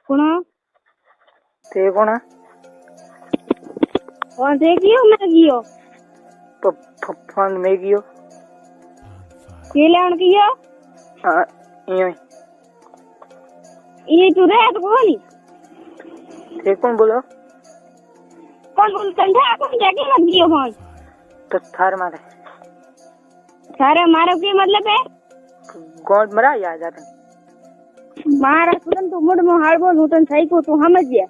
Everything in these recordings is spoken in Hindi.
कौन ते कौन है? कौन से कियो मैं कियो फोन में कियो ये लेवन कियो हाँ यो ये तू रे तो कौन ते कौन बोलो? कौन बोल कंठा कौन जाके मत कियो फोन तो थार मारे सारे मारो के मतलब है गॉड मरा याद आता मारा तुरंत तो मुड़ में हार बोल उठन सही को तू समझ गया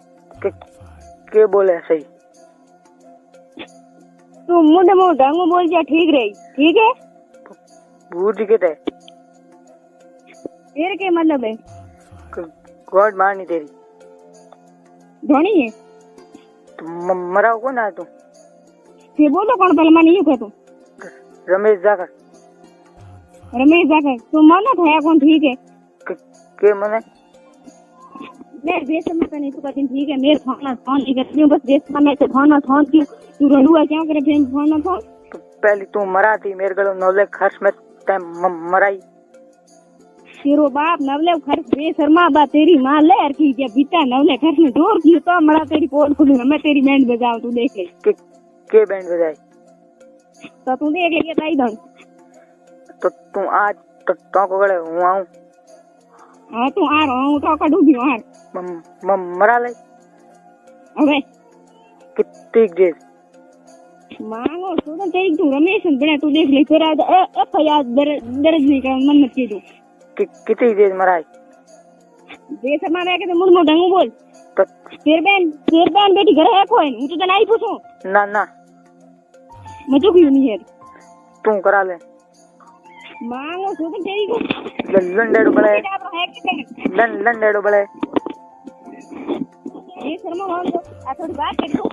के बोले सही तू मुड़ में ढंग बोल जा ठीक रही ठीक है भूत के थे फिर के मतलब है गॉड मारनी तेरी धोनी है तो मरा को ना तू फिर बोलो कौन पहले मानी क्यों तू रमेश जाकर तू माना था कौन ठीक है के मने मैं देश में नहीं तो कहती ठीक है मेरे फोन नहीं करती हूँ बस देश में से फोन क्यों तू रडुआ क्या करे फिर फोन तो पहले तू मरा थी मेरे गलो नौले खर्च में तै मराई तेरो बाप नवले खर्च बेशर्मा बा तेरी मां ले यार की क्या बीता नवले खर्च में जोर की तो मरा तेरी पोल खुली मैं तेरी बैंड बजाऊं तू देख ले के बैंड बजाई तो तू देख ले ताई दन तो तू आज तो को गले हूं आऊं हां तू आ रहा हूं तो का डूबी मार मरा ले अबे कितनी देर मांगो सुन तेरी तू रमेश बने तू देख ले तेरा एफआईआर दर्ज नहीं कर मन मत की तू कितनी देर मराई बेशर्मा मैं के मुड़ मुड़ ढंग बोल तो तेर बहन बेटी घर है कोई मुझे तो नहीं पूछूं ना ना मुझे क्यों नहीं है तू करा ले मांगो सुन तेरी को लंडेड़ो बड़े लंडेड़ो बड़े ये शर्मा मान दो आ थोड़ी बात कर दो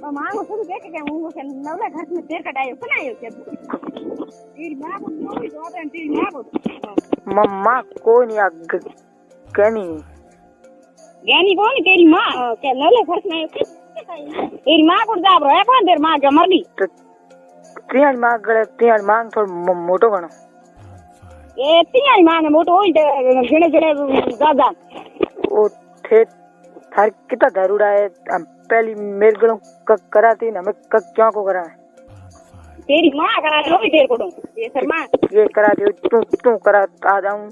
तो मांगो सुन देख के वो से नवला घर में तेर कटायो सुनायो क्या तेरी मां को जो भी दो तेरी मां को मम्मा कोई नहीं आग कहनी ज्ञानी कौन तेरी मां क्या नवला घर में तेरी मां को जा रहा है कौन तेरी मां क्या मर गई तियार मांग थोड़ा मोटो गणो ए तियारी मां ने मोटो होई घणे घणे दादा ओ थे थार कितना धरुड़ा है पहली मेरे गलों कराती ना मैं क्या को करा तेरी मां करा लो भी तेरे को तो ये शर्मा ये करा दे तू करा आ जाऊं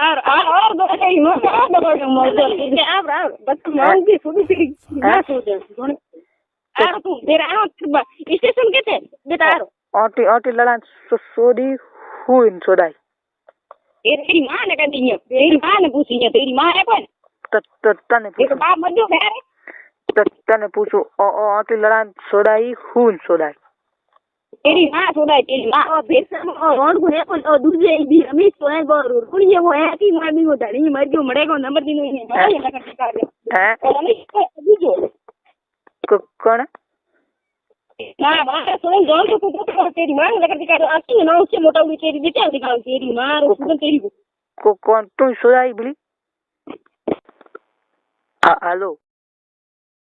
और दो तेरी मां और दो मोर अब बस मांग भी सुनी तेरी ना सोच आरो तू तेरा स्टेशन के थे बेटा ऑटी लड़ा सोदी हुई सोदाई तेरी मां ने कह दी तेरी मां ने पूछी है तेरी मां है कौन तने तेरे बाप मर गयो खैर तने पूछो ऑटी लड़ा सोदाई हुई सोदाई तेरी मां सोदाई तेरी मां और बेसम और रोड को है और दूसरे भी रमेश तो है और कुड़ी है वो है कि मां भी वो धड़ी मर गयो मरेगा नंबर दिन नहीं है ये लगा टिका है रमेश कौन ना मां सुन जोर तो तेरी मां लगा टिका आती ना उससे मोटा हुई तेरी बेटा दिखा तेरी मां और सुन तेरी को कौन तू सोदाई बोली हेलो